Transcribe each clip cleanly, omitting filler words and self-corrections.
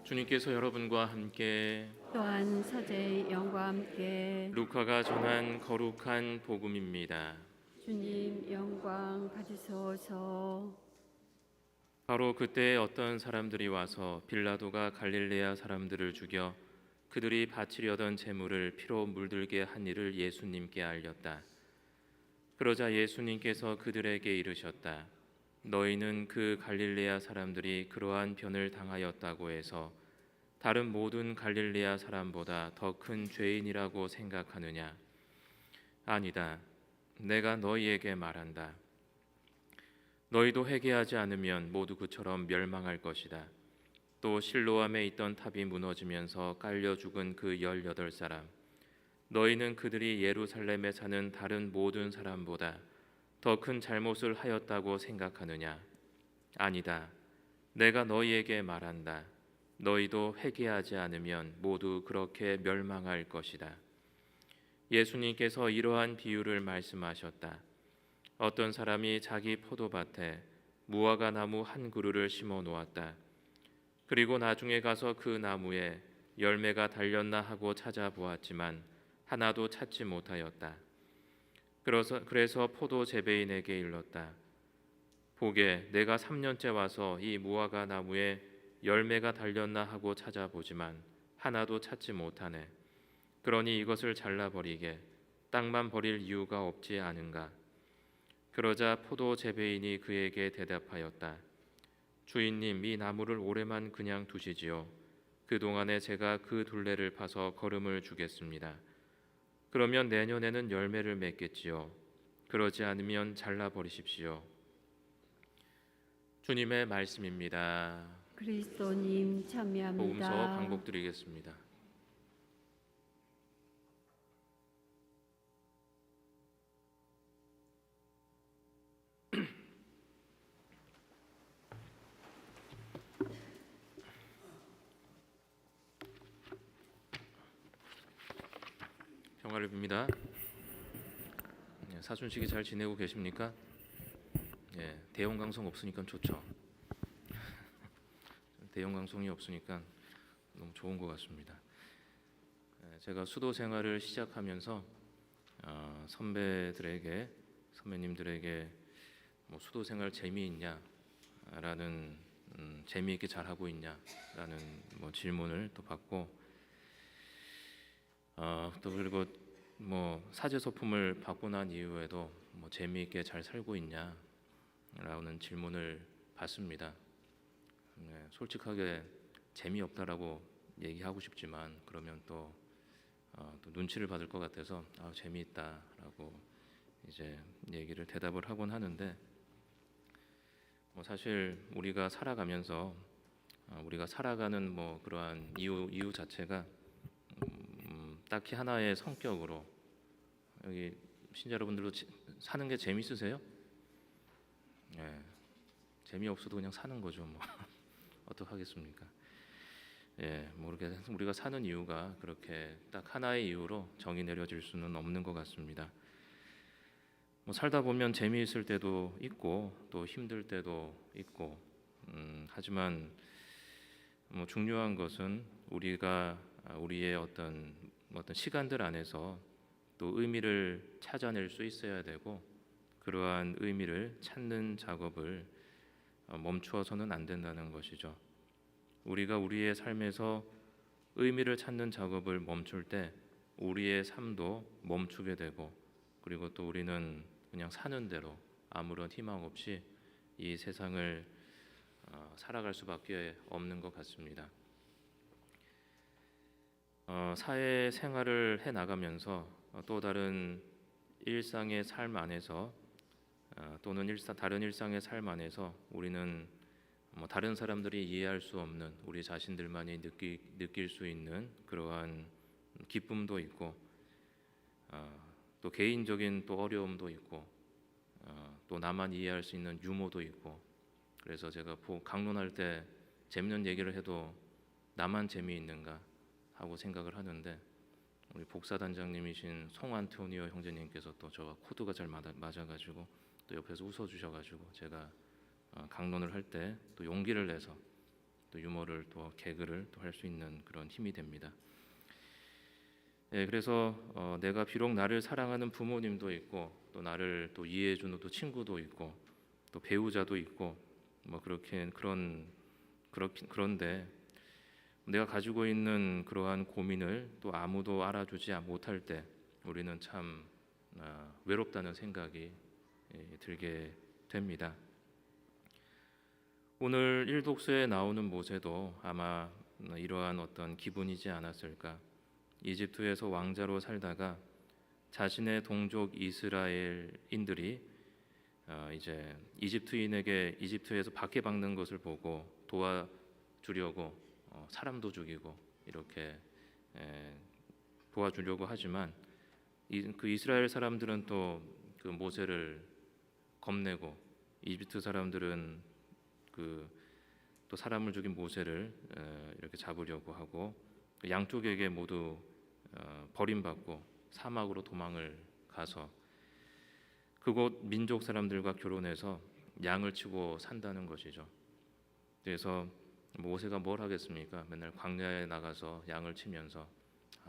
주님께서 여러분과 함께 또한 사제의 영과 함께 루카가 전한 거룩한 복음입니다. 주님 영광 받으소서. 바로 그때 어떤 사람들이 와서 빌라도가 갈릴레아 사람들을 죽여 그들이 바치려던 제물을 피로 물들게 한 일을 예수님께 알렸다. 그러자 예수님께서 그들에게 이르셨다. 너희는 그 갈릴레아 사람들이 그러한 변을 당하였다고 해서 다른 모든 갈릴레아 사람보다 더 큰 죄인이라고 생각하느냐? 아니다. 내가 너희에게 말한다. 너희도 회개하지 않으면 모두 그처럼 멸망할 것이다. 또 실로암에 있던 탑이 무너지면서 깔려 죽은 그 18사람, 너희는 그들이 예루살렘에 사는 다른 모든 사람보다 더 큰 잘못을 하였다고 생각하느냐? 아니다. 내가 너희에게 말한다. 너희도 회개하지 않으면 모두 그렇게 멸망할 것이다. 예수님께서 이러한 비유를 말씀하셨다. 어떤 사람이 자기 포도밭에 무화과 나무 한 그루를 심어 놓았다. 그리고 나중에 가서 그 나무에 열매가 달렸나 하고 찾아보았지만 하나도 찾지 못하였다. 그래서 포도 재배인에게 일렀다. 보게, 내가 3년째 와서 이 무화과 나무에 열매가 달렸나 하고 찾아보지만 하나도 찾지 못하네. 그러니 이것을 잘라버리게, 땅만 버릴 이유가 없지 않은가? 그러자 포도 재배인이 그에게 대답하였다. 주인님, 이 나무를 올해만 그냥 두시지요. 그동안에 제가 그 둘레를 파서 거름을 주겠습니다. 그러면 내년에는 열매를 맺겠지요. 그러지 않으면 잘라버리십시오. 주님의 말씀입니다. 그리스도님 참여합니다. 복음서 방독드리겠습니다. 평화를 빕니다. 사순식이 잘 지내고 계십니까? 대형 강성 없으니까 좋죠. 대형 강성이 없으니까 너무 좋은 것 같습니다. 제가 수도 생활을 시작하면서 선배님들에게 뭐 수도 생활 재미있냐라는 재미있게 잘 하고 있냐라는 뭐 질문을 또 받고 또 그리고 뭐 사제 소품을 받고 난 이후에도 뭐 재미있게 잘 살고 있냐라는 질문을 받습니다. 솔직하게 재미없다라고 얘기하고 싶지만 그러면 또 눈치를 받을 것 같아서 재미있다라고 이제 얘기를 대답을 하곤 하는데 뭐 사실 우리가 살아가면서 우리가 살아가는 뭐 그러한 이유 자체가 딱히 하나의 성격으로 여기 신자 여러분들도 사는 게 재밌으세요? 재미없어도 그냥 사는 거죠. 뭐 어떡하겠습니까? 뭐 이렇게 우리가 사는 이유가 그렇게 딱 하나의 이유로 정의 내려질 수는 없는 것 같습니다. 뭐 살다 보면 재미있을 때도 있고 또 힘들 때도 있고 하지만 뭐 중요한 것은 우리가 우리의 어떤 시간들 안에서 또 의미를 찾아낼 수 있어야 되고 그러한 의미를 찾는 작업을 멈추어서는 안 된다는 것이죠. 우리가 우리의 삶에서 의미를 찾는 작업을 멈출 때 우리의 삶도 멈추게 되고 그리고 또 우리는 그냥 사는 대로 아무런 희망 없이 이 세상을 살아갈 수밖에 없는 것 같습니다. 사회 생활을 해 나가면서 또 다른 일상의 삶 안에서 또는 다른 일상의 삶 안에서 우리는 뭐 다른 사람들이 이해할 수 없는 우리 자신들만이 느낄 수 있는 그러한 기쁨도 있고 또 개인적인 또 어려움도 있고 또 나만 이해할 수 있는 유머도 있고 그래서 제가 강론할 때 재밌는 얘기를 해도 나만 재미있는가 하고 생각을 하는데 우리 복사단장님이신 송안토니오 형제님께서 또 저와 코드가 잘 맞아가지고 또 옆에서 웃어주셔가지고 제가 강론을 할 때 또 용기를 내서 또 유머를 또 개그를 또 할 수 있는 그런 힘이 됩니다. 예, 그래서 내가 비록 나를 사랑하는 부모님도 있고 또 나를 또 이해해주는 또 친구도 있고 또 배우자도 있고 뭐 그런데 내가 가지고 있는 그러한 고민을 또 아무도 알아주지 못할 때 우리는 참 외롭다는 생각이 들게 됩니다. 오늘 일독서에 나오는 모세도 아마 이러한 어떤 기분이지 않았을까. 이집트에서 왕자로 살다가 자신의 동족 이스라엘인들이 이제 이집트에서 박해받는 것을 보고 도와주려고 사람도 죽이고 이렇게 도와주려고 하지만 그 이스라엘 사람들은 또 그 모세를 겁내고 이집트 사람들은 또 사람을 죽인 모세를 이렇게 잡으려고 하고 양쪽에게 모두 버림받고 사막으로 도망을 가서 그곳 민족 사람들과 결혼해서 양을 치고 산다는 것이죠. 그래서 모세가 뭘 하겠습니까? 맨날 광야에 나가서 양을 치면서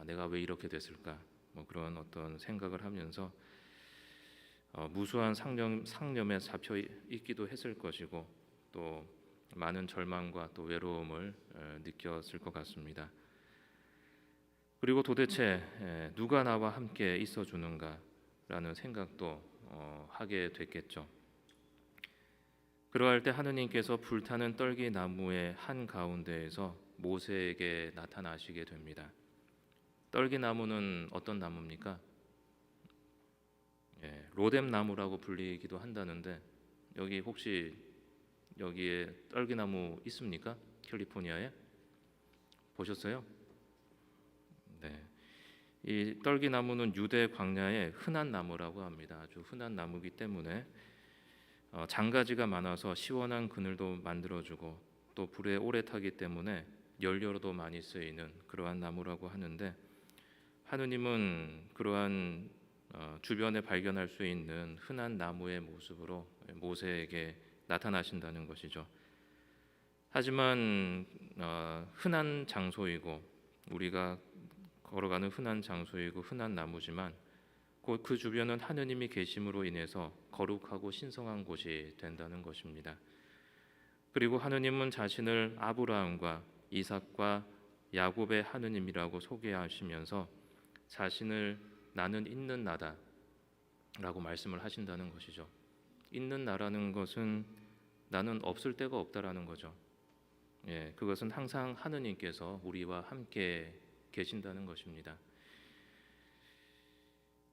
내가 왜 이렇게 됐을까? 뭐 그런 어떤 생각을 하면서 무수한 상념에 잡혀 있기도 했을 것이고 또 많은 절망과 또 외로움을 느꼈을 것 같습니다. 그리고 도대체 누가 나와 함께 있어 주는가라는 생각도 하게 됐겠죠. 그러할 때 하느님께서 불타는 떨기 나무의 한 가운데에서 모세에게 나타나시게 됩니다. 떨기 나무는 어떤 나무입니까? 로뎀 나무라고 불리기도 한다는데 여기 혹시 여기에 떨기 나무 있습니까? 캘리포니아에 보셨어요? 네. 이 떨기 나무는 유대 광야의 흔한 나무라고 합니다. 아주 흔한 나무이기 때문에 장가지가 많아서 시원한 그늘도 만들어주고 또 불에 오래 타기 때문에 연료로도 많이 쓰이는 그러한 나무라고 하는데 하느님은 그러한 주변에 발견할 수 있는 흔한 나무의 모습으로 모세에게 나타나신다는 것이죠. 하지만 흔한 장소이고 우리가 걸어가는 흔한 장소이고 흔한 나무지만 곧 그 주변은 하느님이 계심으로 인해서 거룩하고 신성한 곳이 된다는 것입니다. 그리고 하느님은 자신을 아브라함과 이삭과 야곱의 하느님이라고 소개하시면서 자신을 나는 있는 나다라고 말씀을 하신다는 것이죠. 있는 나라는 것은 나는 없을 데가 없다라는 거죠. 그것은 항상 하느님께서 우리와 함께 계신다는 것입니다.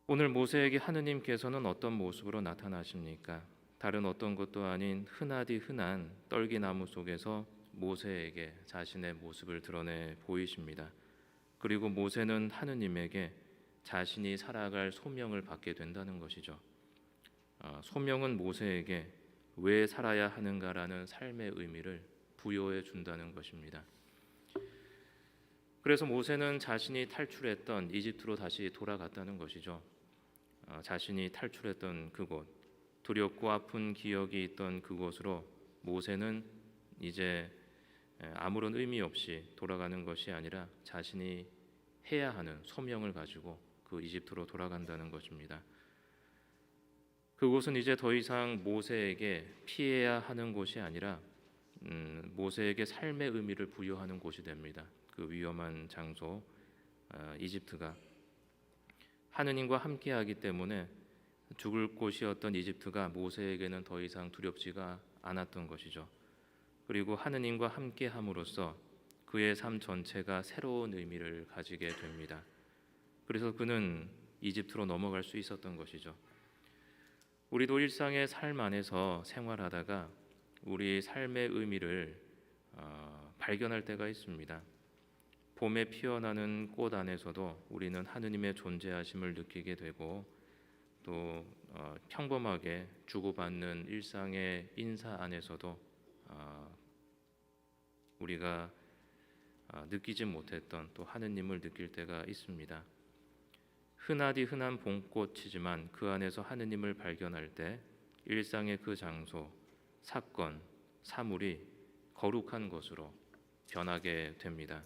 오늘 모세에게 하느님께서는 어떤 모습으로 나타나십니까? 다른 어떤 것도 아닌 흔하디 흔한 떨기나무 속에서 모세에게 자신의 모습을 드러내 보이십니다. 그리고 모세는 하느님에게 자신이 살아갈 소명을 받게 된다는 것이죠. 소명은 모세에게 왜 살아야 하는가라는 삶의 의미를 부여해 준다는 것입니다. 그래서 모세는 자신이 탈출했던 이집트로 다시 돌아갔다는 것이죠. 자신이 탈출했던 그곳, 두렵고 아픈 기억이 있던 그곳으로 모세는 이제 아무런 의미 없이 돌아가는 것이 아니라 자신이 해야 하는 소명을 가지고 그 이집트로 돌아간다는 것입니다. 그곳은 이제 더 이상 모세에게 피해야 하는 곳이 아니라 모세에게 삶의 의미를 부여하는 곳이 됩니다. 그 위험한 장소 이집트가 하느님과 함께하기 때문에 죽을 곳이었던 이집트가 모세에게는 더 이상 두렵지가 않았던 것이죠. 그리고 하느님과 함께함으로써 그의 삶 전체가 새로운 의미를 가지게 됩니다. 그래서 그는 이집트로 넘어갈 수 있었던 것이죠. 우리도 일상의 삶 안에서 생활하다가 우리 삶의 의미를 발견할 때가 있습니다. 봄에 피어나는 꽃 안에서도 우리는 하느님의 존재하심을 느끼게 되고 또 평범하게 주고받는 일상의 인사 안에서도 우리가 느끼지 못했던 또 하느님을 느낄 때가 있습니다. 흔하디 흔한 봄꽃이지만 그 안에서 하느님을 발견할 때 일상의 그 장소, 사건, 사물이 거룩한 것으로 변하게 됩니다.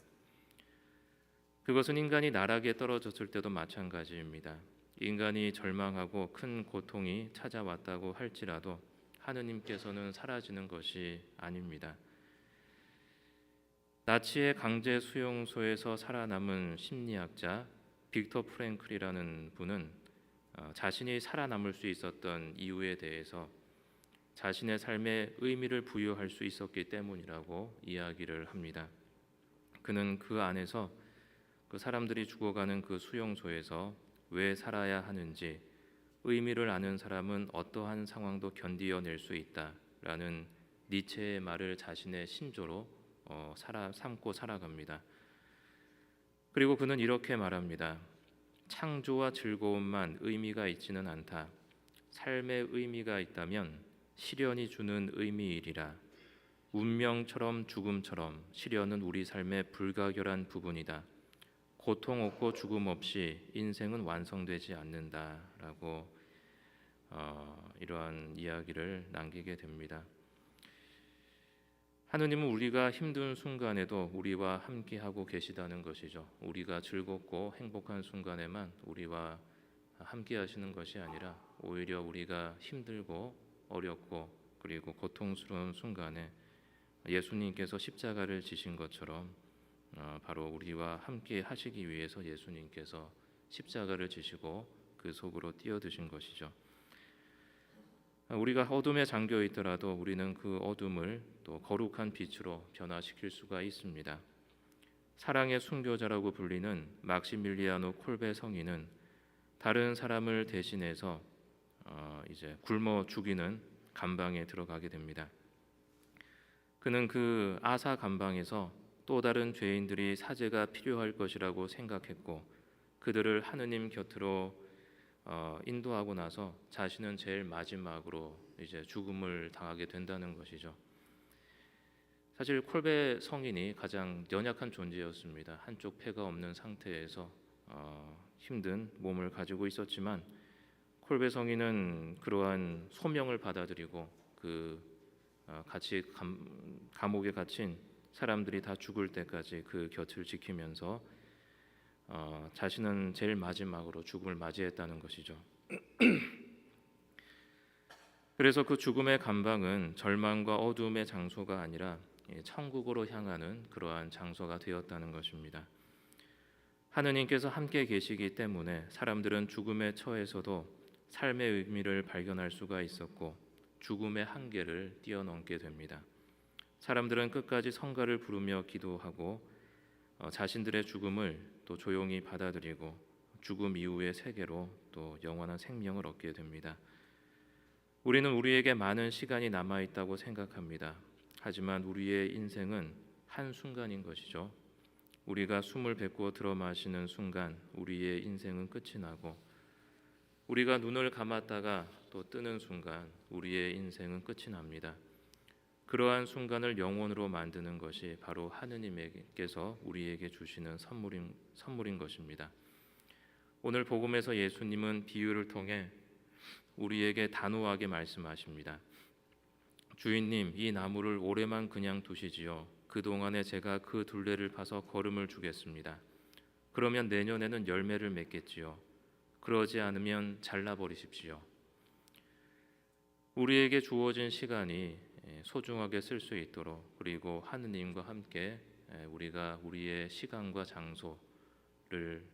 그것은 인간이 나락에 떨어졌을 때도 마찬가지입니다. 인간이 절망하고 큰 고통이 찾아왔다고 할지라도 하느님께서는 사라지는 것이 아닙니다. 나치의 강제 수용소에서 살아남은 심리학자 빅터 프랭클이라는 분은 자신이 살아남을 수 있었던 이유에 대해서 자신의 삶에 의미를 부여할 수 있었기 때문이라고 이야기를 합니다. 그는 그 안에서 그 사람들이 죽어가는 그 수용소에서 왜 살아야 하는지, 의미를 아는 사람은 어떠한 상황도 견디어낼 수 있다라는 니체의 말을 자신의 신조로 삼고 살아갑니다. 그리고 그는 이렇게 말합니다. 창조와 즐거움만 의미가 있지는 않다. 삶의 의미가 있다면 시련이 주는 의미이리라. 운명처럼 죽음처럼 시련은 우리 삶의 불가결한 부분이다. 고통 없고 죽음 없이 인생은 완성되지 않는다라고 이러한 이야기를 남기게 됩니다. 하느님은 우리가 힘든 순간에도 우리와 함께하고 계시다는 것이죠. 우리가 즐겁고 행복한 순간에만 우리와 함께하시는 것이 아니라 오히려 우리가 힘들고 어렵고 그리고 고통스러운 순간에 예수님께서 십자가를 지신 것처럼 바로 우리와 함께 하시기 위해서 예수님께서 십자가를 지시고 그 속으로 뛰어드신 것이죠. 우리가 어둠에 잠겨 있더라도 우리는 그 어둠을 또 거룩한 빛으로 변화시킬 수가 있습니다. 사랑의 순교자라고 불리는 막시밀리아노 콜베 성인은 다른 사람을 대신해서 이제 굶어 죽이는 감방에 들어가게 됩니다. 그는 그 아사 감방에서 또 다른 죄인들이 사죄가 필요할 것이라고 생각했고 그들을 하느님 곁으로 인도하고 나서 자신은 제일 마지막으로 이제 죽음을 당하게 된다는 것이죠. 사실 콜베 성인이 가장 연약한 존재였습니다. 한쪽 폐가 없는 상태에서 힘든 몸을 가지고 있었지만 콜베 성인은 그러한 소명을 받아들이고 같이 감옥에 갇힌 사람들이 다 죽을 때까지 그 곁을 지키면서 자신은 제일 마지막으로 죽음을 맞이했다는 것이죠. 그래서 그 죽음의 감방은 절망과 어두움의 장소가 아니라 천국으로 향하는 그러한 장소가 되었다는 것입니다. 하느님께서 함께 계시기 때문에 사람들은 죽음의 처에서도 삶의 의미를 발견할 수가 있었고 죽음의 한계를 뛰어넘게 됩니다. 사람들은 끝까지 성가를 부르며 기도하고 자신들의 죽음을 또 조용히 받아들이고 죽음 이후의 세계로 또 영원한 생명을 얻게 됩니다. 우리는 우리에게 많은 시간이 남아 있다고 생각합니다. 하지만 우리의 인생은 한 순간인 것이죠. 우리가 숨을 뱉고 들어마시는 순간 우리의 인생은 끝이 나고 우리가 눈을 감았다가 또 뜨는 순간 우리의 인생은 끝이 납니다. 그러한 순간을 영원으로 만드는 것이 바로 하느님께서 우리에게 주시는 선물인 것입니다. 오늘 복음에서 예수님은 비유를 통해 우리에게 단호하게 말씀하십니다. 주인님, 이 나무를 올해만 그냥 두시지요. 그동안에 제가 그 둘레를 파서 거름을 주겠습니다. 그러면 내년에는 열매를 맺겠지요. 그러지 않으면 잘라버리십시오. 우리에게 주어진 시간이 소중하게 쓸 수 있도록 그리고 하느님과 함께 우리가 우리의 시간과 장소를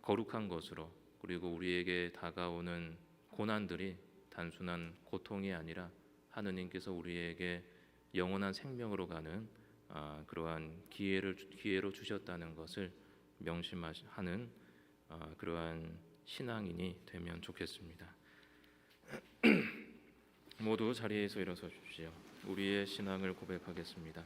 거룩한 것으로 그리고 우리에게 다가오는 고난들이 단순한 고통이 아니라 하느님께서 우리에게 영원한 생명으로 가는 그러한 기회로 주셨다는 것을 명심하는 그러한 신앙인이 되면 좋겠습니다. 모두 자리에서 일어서 주십시오. 우리의 신앙을 고백하겠습니다.